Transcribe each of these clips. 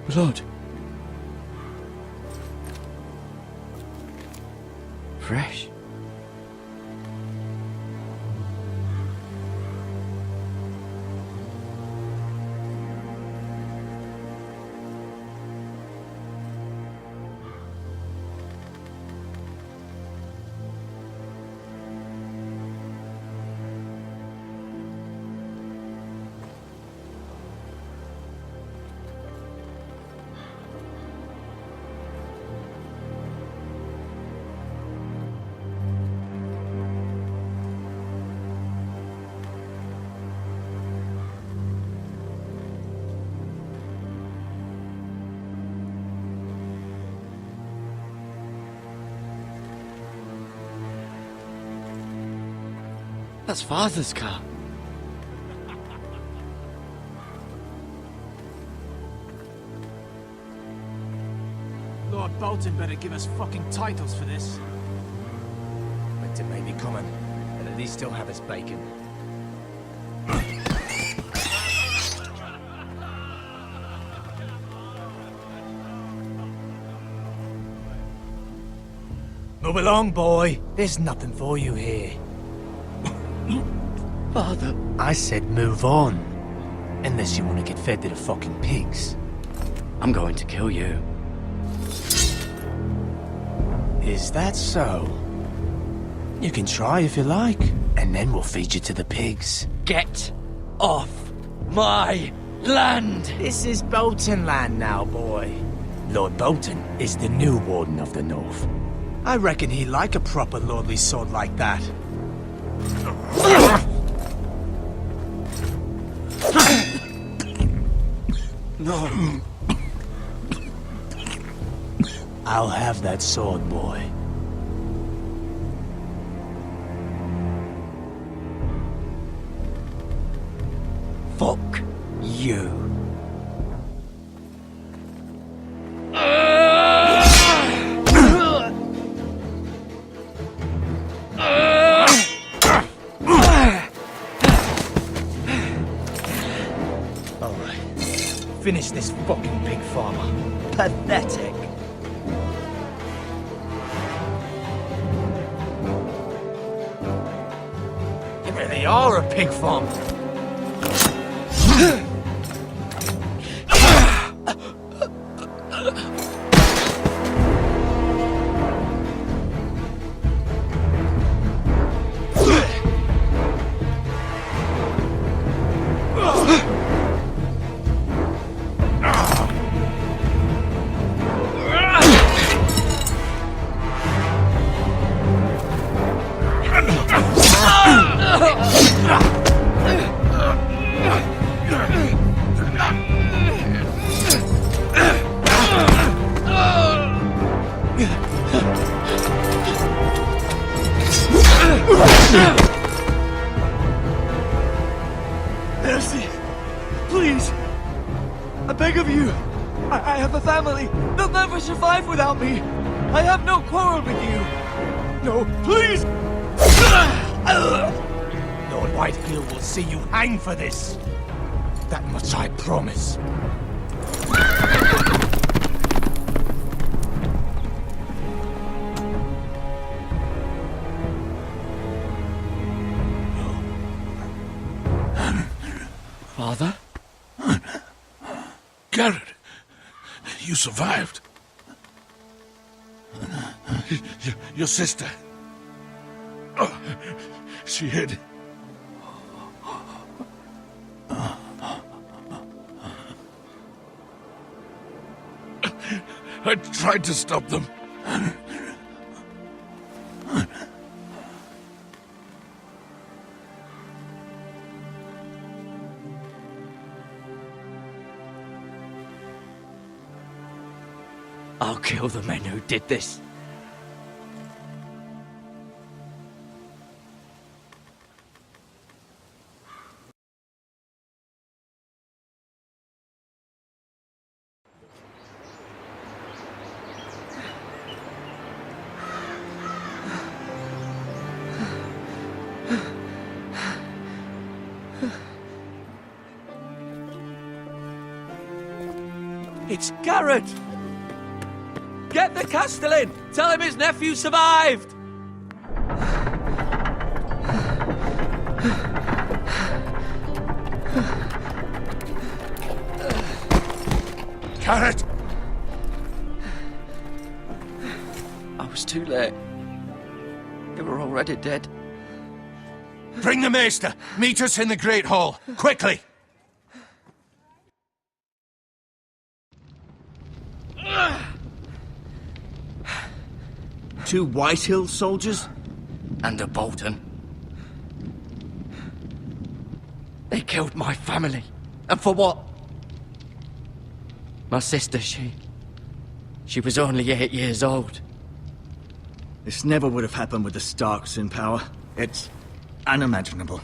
Blood. Fresh. That's Father's car. Lord Bolton better give us fucking titles for this. Winter may be coming, but at least he'll have his bacon. Move along, boy. There's nothing for you here. Father. I said move on. Unless you want to get fed to the fucking pigs. I'm going to kill you. Is that so? You can try if you like, and then we'll feed you to the pigs. Get off my land! This is Bolton land now, boy. Lord Bolton is the new Warden of the North. I reckon he'd like a proper lordly sword like that. No. I'll have that sword, boy. Fuck you. Alright. Finish this fucking pig farmer. Pathetic. You really are a pig farm. Mercy! Please! I beg of you! I have a family! They'll never survive without me! I have no quarrel with you! No, please! Lord Whitefield will see you hang for this. That much I promise. Father? Garrett, you survived. Your sister. Oh, she hid. I tried to stop them. I'll kill the men who did this. It's Garrett! Get the Castellan! Tell him his nephew survived! Garrett! I was too late. They were already dead. Bring the Maester! Meet us in the Great Hall! Quickly! Two Whitehill soldiers? And a Bolton. They killed my family. And for what? My sister, she was only 8 years old. This never would have happened with the Starks in power. It's unimaginable.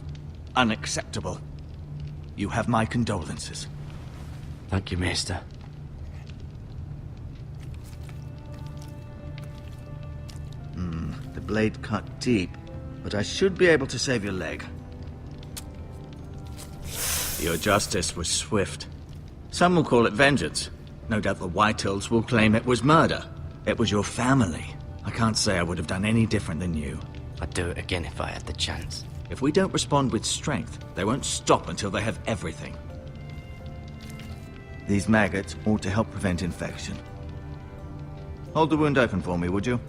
Unacceptable. You have my condolences. Thank you, Maester. The blade cut deep, but I should be able to save your leg. Your justice was swift. Some will call it vengeance. No doubt the Whitehills will claim it was murder. It was your family. I can't say I would have done any different than you. I'd do it again if I had the chance. If we don't respond with strength, they won't stop until they have everything. These maggots ought to help prevent infection. Hold the wound open for me, would you?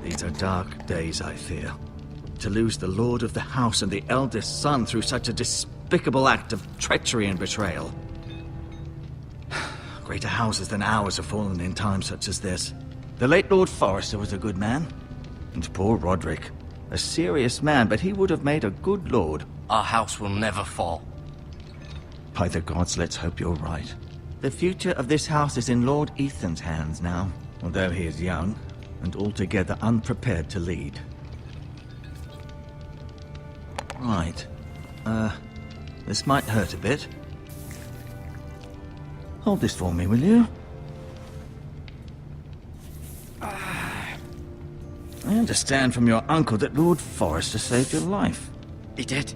These are dark days, I fear. To lose the lord of the house and the eldest son through such a despicable act of treachery and betrayal. Greater houses than ours have fallen in times such as this. The late Lord Forrester was a good man. And poor Roderick. A serious man, but he would have made a good lord. Our house will never fall. By the gods, let's hope you're right. The future of this house is in Lord Ethan's hands now, although he is young and altogether unprepared to lead. Right. This might hurt a bit. Hold this for me, will you? I understand from your uncle that Lord Forrester saved your life. He did.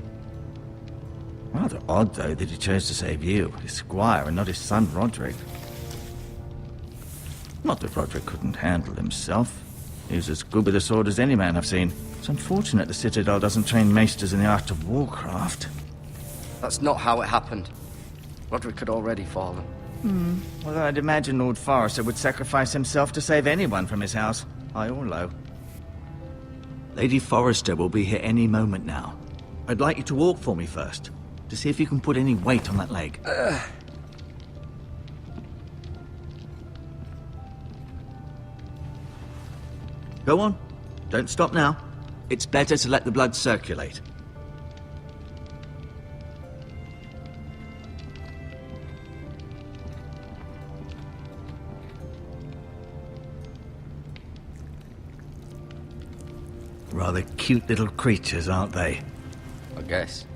Rather odd, though, that he chose to save you, his squire, and not his son Roderick. Not that Roderick couldn't handle himself. He was as good with a sword as any man I've seen. It's unfortunate the Citadel doesn't train maesters in the art of warcraft. That's not how it happened. Roderick had already fallen. Well, I'd imagine Lord Forrester would sacrifice himself to save anyone from his house, high or low. Lady Forrester will be here any moment now. I'd like you to walk for me first, to see if you can put any weight on that leg. Go on. Don't stop now. It's better to let the blood circulate. Rather cute little creatures, aren't they? I guess.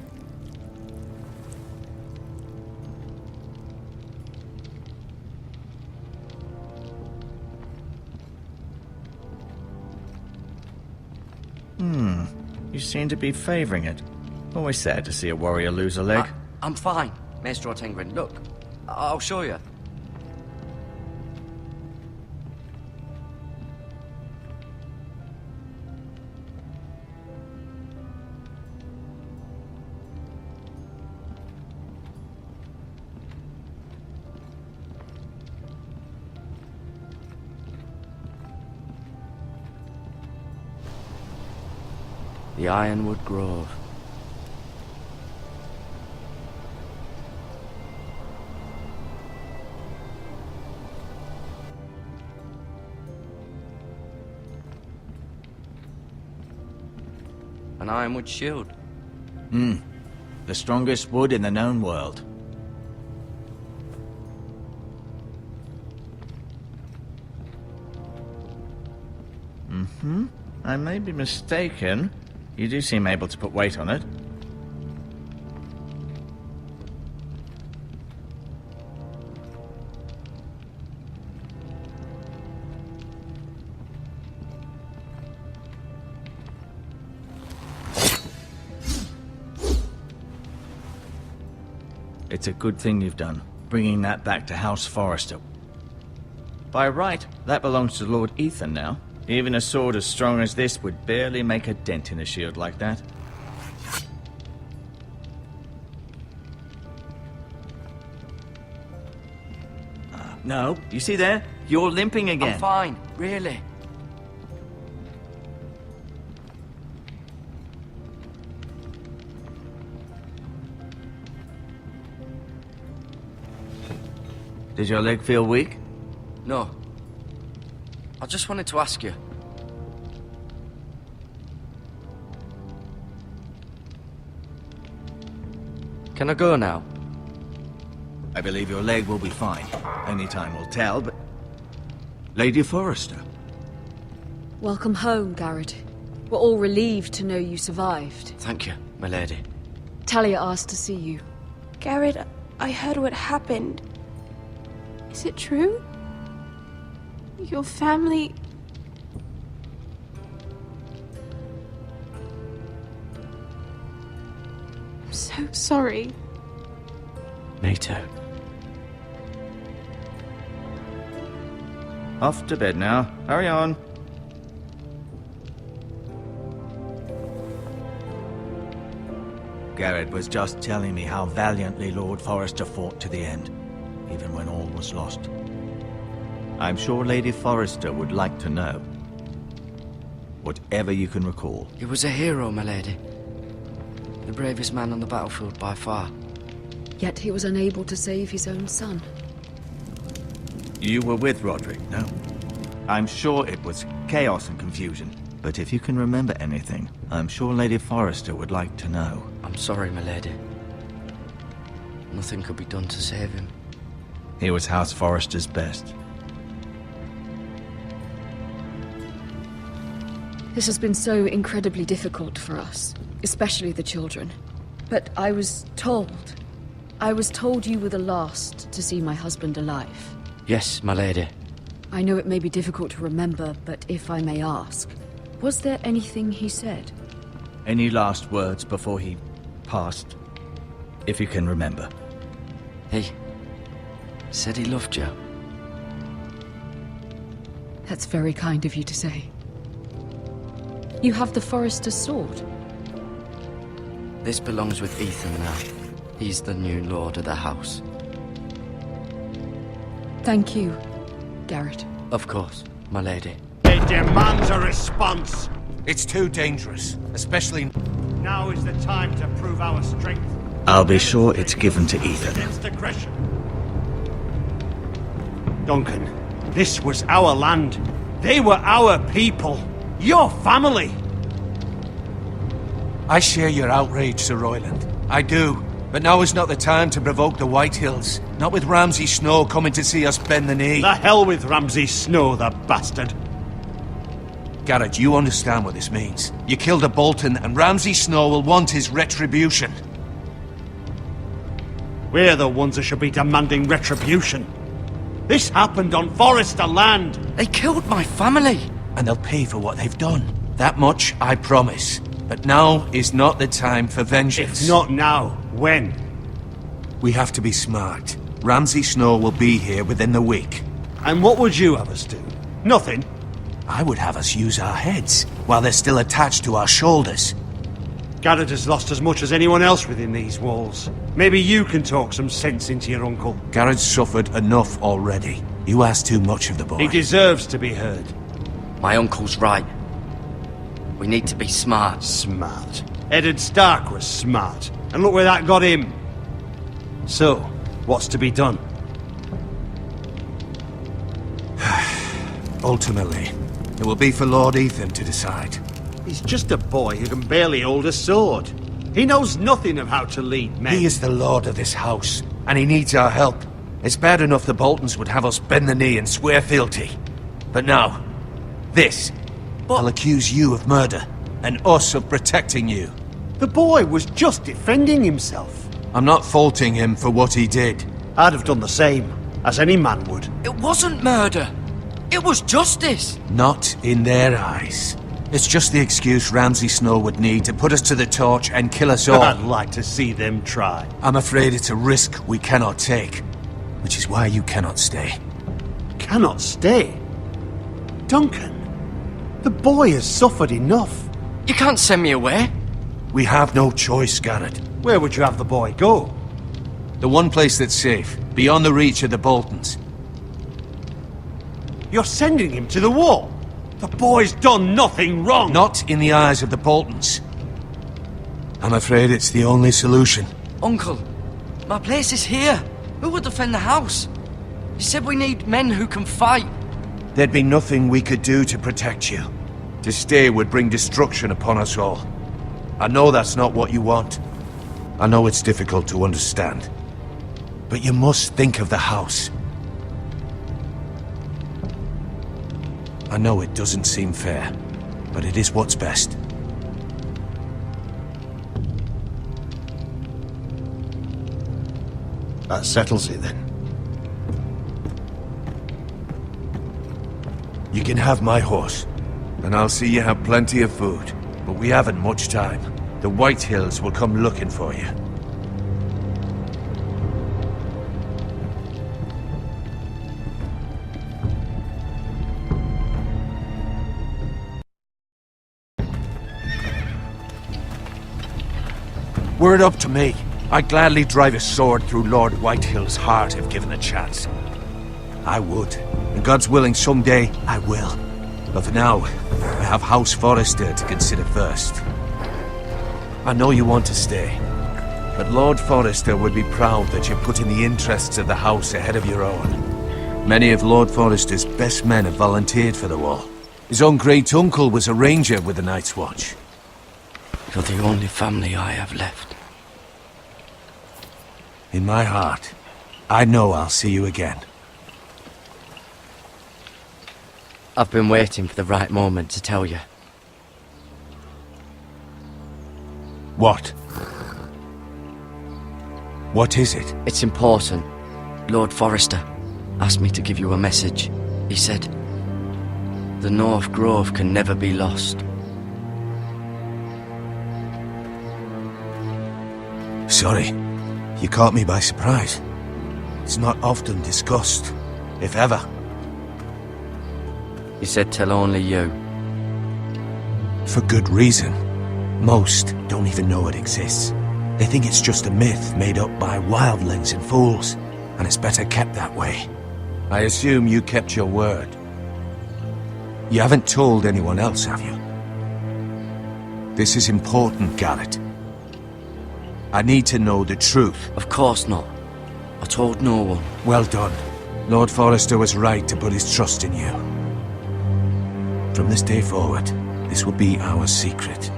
You seem to be favoring it. Always sad to see a warrior lose a leg. I'm fine, Maester Ortengrin. Look, I'll show you. The Ironwood Grove. An ironwood shield. The strongest wood in the known world. I may be mistaken. You do seem able to put weight on it. It's a good thing you've done, bringing that back to House Forrester. By right, that belongs to Lord Ethan now. Even a sword as strong as this would barely make a dent in a shield like that. No, you see there? You're limping again. I'm fine, really. Did your leg feel weak? No. I just wanted to ask you. Can I go now? I believe your leg will be fine. Only time will tell, but... Lady Forrester. Welcome home, Garrett. We're all relieved to know you survived. Thank you, my lady. Talia asked to see you. Garrett, I heard what happened. Is it true? Your family... I'm so sorry. Me too. Off to bed now. Hurry on. Garrett was just telling me how valiantly Lord Forrester fought to the end, even when all was lost. I'm sure Lady Forrester would like to know. Whatever you can recall. He was a hero, my lady. The bravest man on the battlefield by far. Yet he was unable to save his own son. You were with Roderick, no? I'm sure it was chaos and confusion. But if you can remember anything, I'm sure Lady Forrester would like to know. I'm sorry, my lady. Nothing could be done to save him. He was House Forrester's best. This has been so incredibly difficult for us, especially the children. But I was told you were the last to see my husband alive. Yes, my lady. I know it may be difficult to remember, but if I may ask, was there anything he said? Any last words before he passed? If you can remember. He said he loved you. That's very kind of you to say. You have the Forrester's sword. This belongs with Ethan now. He's the new lord of the house. Thank you, Garrett. Of course, my lady. It demands a response. It's too dangerous, especially... Now is the time to prove our strength. I'll be sure it's given to Ethan. Against aggression. Duncan, this was our land. They were our people. Your family. I share your outrage, Sir Royland. I do. But now is not the time to provoke the White Hills. Not with Ramsay Snow coming to see us bend the knee. The hell with Ramsay Snow, the bastard. Garrett, you understand what this means. You killed a Bolton, and Ramsay Snow will want his retribution. We're the ones that should be demanding retribution. This happened on Forrester land. They killed my family! And they'll pay for what they've done. That much, I promise. But now is not the time for vengeance. If not now, when? We have to be smart. Ramsay Snow will be here within the week. And what would you have us do? Nothing. I would have us use our heads, while they're still attached to our shoulders. Garrett has lost as much as anyone else within these walls. Maybe you can talk some sense into your uncle. Garrett's suffered enough already. You ask too much of the boy. He deserves to be heard. My uncle's right. We need to be smart. Smart. Eddard Stark was smart. And look where that got him. So, what's to be done? Ultimately, it will be for Lord Ethan to decide. He's just a boy who can barely hold a sword. He knows nothing of how to lead men. He is the lord of this house, and he needs our help. It's bad enough the Boltons would have us bend the knee and swear fealty. But now, this. I'll accuse you of murder, and us of protecting you. The boy was just defending himself. I'm not faulting him for what he did. I'd have done the same, as any man would. It wasn't murder. It was justice. Not in their eyes. It's just the excuse Ramsay Snow would need to put us to the torch and kill us all. I'd like to see them try. I'm afraid it's a risk we cannot take, which is why you cannot stay. Cannot stay? Duncan, the boy has suffered enough. You can't send me away. We have no choice, Garrett. Where would you have the boy go? The one place that's safe, beyond the reach of the Boltons. You're sending him to the wall. The boy's done nothing wrong. Not in the eyes of the Boltons. I'm afraid it's the only solution. Uncle, my place is here. Who will defend the house? You said we need men who can fight. There'd be nothing we could do to protect you. To stay would bring destruction upon us all. I know that's not what you want. I know it's difficult to understand. But you must think of the house. I know it doesn't seem fair, but it is what's best. That settles it then. You can have my horse, and I'll see you have plenty of food. But we haven't much time. The White Hills will come looking for you. Were it up to me, I'd gladly drive a sword through Lord Whitehill's heart if given a chance. I would. And God's willing, someday I will. But for now, I have House Forrester to consider first. I know you want to stay, but Lord Forrester would be proud that you're putting the interests of the house ahead of your own. Many of Lord Forrester's best men have volunteered for the wall. His own great-uncle was a ranger with the Night's Watch. You're the only family I have left. In my heart, I know I'll see you again. I've been waiting for the right moment to tell you. What? What is it? It's important. Lord Forrester asked me to give you a message. He said, the North Grove can never be lost. Sorry, you caught me by surprise. It's not often discussed, if ever. He said tell only you. For good reason. Most don't even know it exists. They think it's just a myth made up by wildlings and fools, and it's better kept that way. I assume you kept your word. You haven't told anyone else, have you? This is important, Garrett. I need to know the truth. Of course not. I told no one. Well done. Lord Forrester was right to put his trust in you. From this day forward, this will be our secret.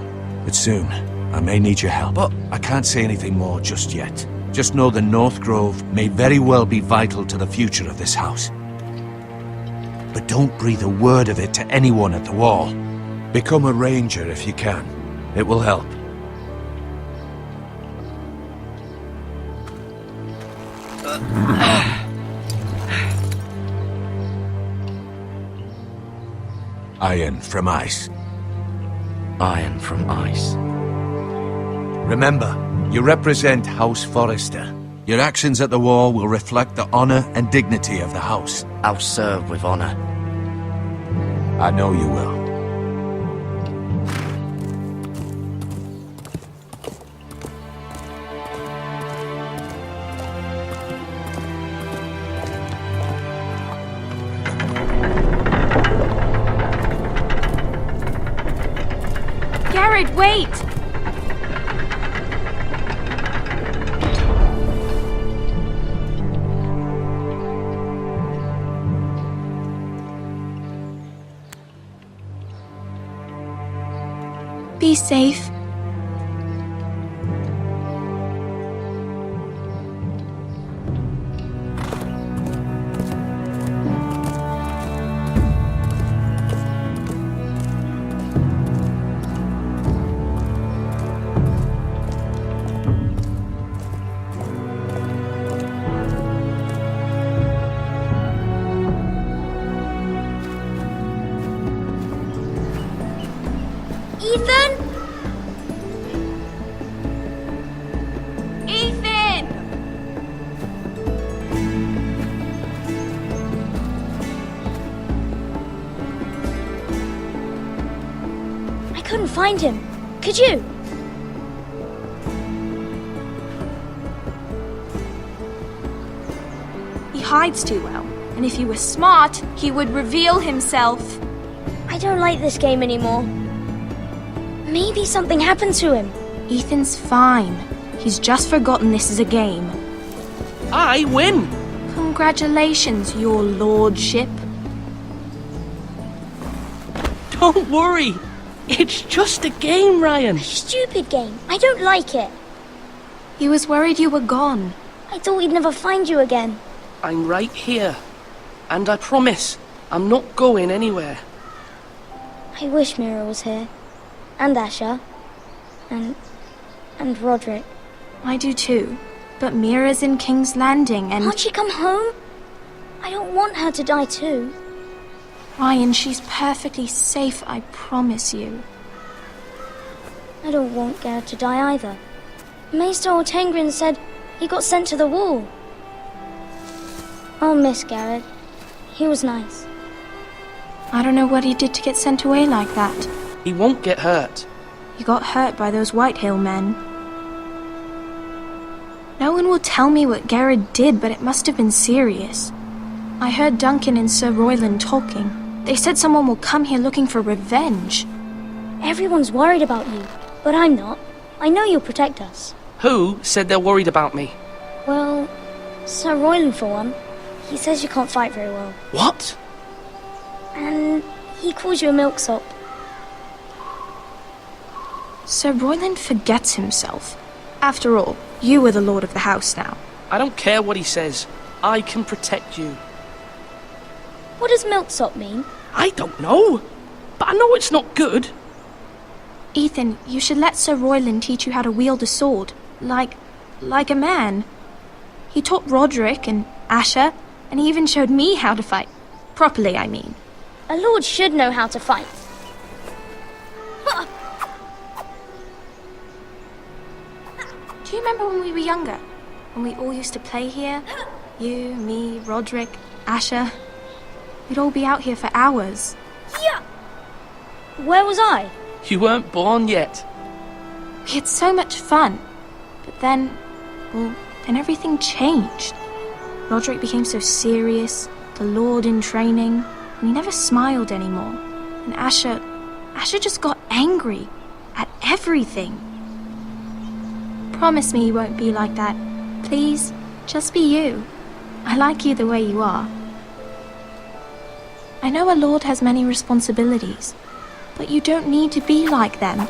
But soon, I may need your help. But I can't say anything more just yet. Just know the North Grove may very well be vital to the future of this house. But don't breathe a word of it to anyone at the wall. Become a ranger if you can. It will help. Iron from ice. Iron from ice. Remember, you represent House Forrester. Your actions at the wall will reflect the honor and dignity of the house. I'll serve with honor. I know you will. Garrett, wait! Be safe. find him. Could you? He hides too well, and if he were smart, he would reveal himself. I don't like this game anymore. Maybe something happened to him. Ethan's fine. He's just forgotten this is a game. I win! Congratulations, your lordship. Don't worry. It's just a game, Ryan. Stupid game. I don't like it. He was worried you were gone. I thought we'd never find you again. I'm right here. And I promise, I'm not going anywhere. I wish Mira was here. And Asher. And Roderick. I do too. But Mira's in King's Landing and... Can't she come home? I don't want her to die too. Ryan, she's perfectly safe, I promise you. I don't want Garrett to die either. Maester Ortengrin said he got sent to the wall. I'll miss Garrett. He was nice. I don't know what he did to get sent away like that. He won't get hurt. He got hurt by those Whitehill men. No one will tell me what Garrett did, but it must have been serious. I heard Duncan and Sir Royland talking. They said someone will come here looking for revenge. Everyone's worried about you, but I'm not. I know you'll protect us. Who said they're worried about me? Well, Sir Royland for one. He says you can't fight very well. What? And he calls you a milksop. Sir Royland forgets himself. After all, you are the lord of the house now. I don't care what he says. I can protect you. What does milksop mean? I don't know. But I know it's not good. Ethan, you should let Sir Royland teach you how to wield a sword. Like a man. He taught Roderick and Asher, and he even showed me how to fight. Properly, I mean. A lord should know how to fight. Do you remember when we were younger? When we all used to play here? You, me, Roderick, Asher. We'd all be out here for hours. Yeah. Where was I? You weren't born yet. We had so much fun. But then everything changed. Roderick became so serious, the Lord in training, and he never smiled anymore. And Asher just got angry at everything. Promise me you won't be like that. Please, just be you. I like you the way you are. I know a lord has many responsibilities, but you don't need to be like them.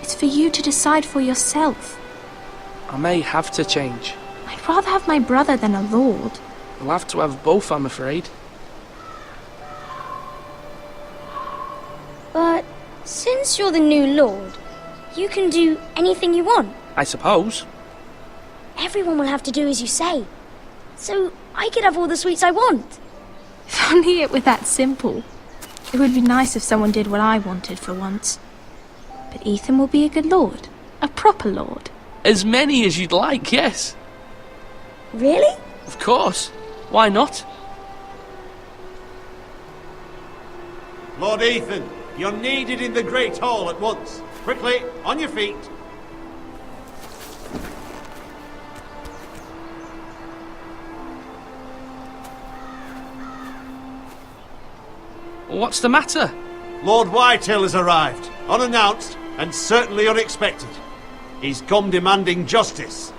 It's for you to decide for yourself. I may have to change. I'd rather have my brother than a lord. We'll have to have both, I'm afraid. But since you're the new lord, you can do anything you want. I suppose. Everyone will have to do as you say. So I could have all the sweets I want. If only it were that simple. It would be nice if someone did what I wanted for once. But Ethan will be a good lord. A proper lord. As many as you'd like, yes. Really? Of course. Why not? Lord Ethan, you're needed in the Great Hall at once. Quickly, on your feet. What's the matter? Lord Whitehill has arrived, unannounced and certainly unexpected. He's come demanding justice.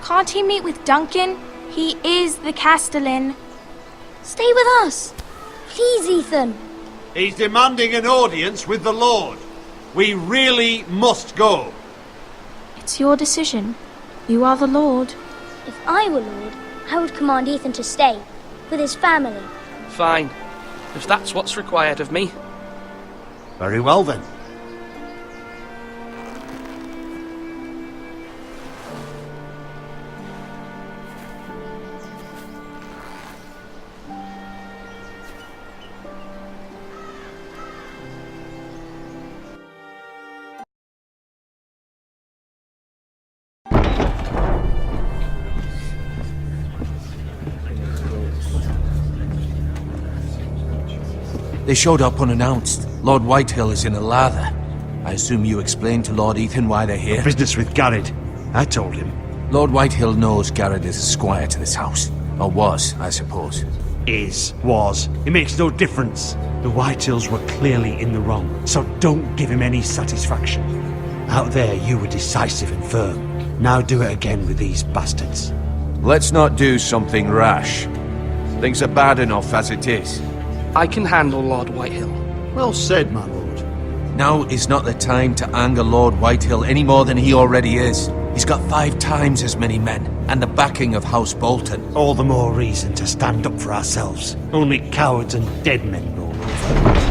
Can't he meet with Duncan? He is the Castellan. Stay with us. Please, Ethan. He's demanding an audience with the Lord. We really must go. It's your decision. You are the lord. If I were lord, I would command Ethan to stay with his family. Fine. If that's what's required of me. Very well then. They showed up unannounced. Lord Whitehill is in a lather. I assume you explained to Lord Ethan why they're here? Business with Garrett. I told him. Lord Whitehill knows Garrett is a squire to this house. Or was, I suppose. Was. It makes no difference. The Whitehills were clearly in the wrong, so don't give him any satisfaction. Out there, you were decisive and firm. Now do it again with these bastards. Let's not do something rash. Things are bad enough as it is. I can handle Lord Whitehill. Well said, my lord. Now is not the time to anger Lord Whitehill any more than he already is. He's got 5 times as many men, and the backing of House Bolton. All the more reason to stand up for ourselves. Only cowards and dead men roll over.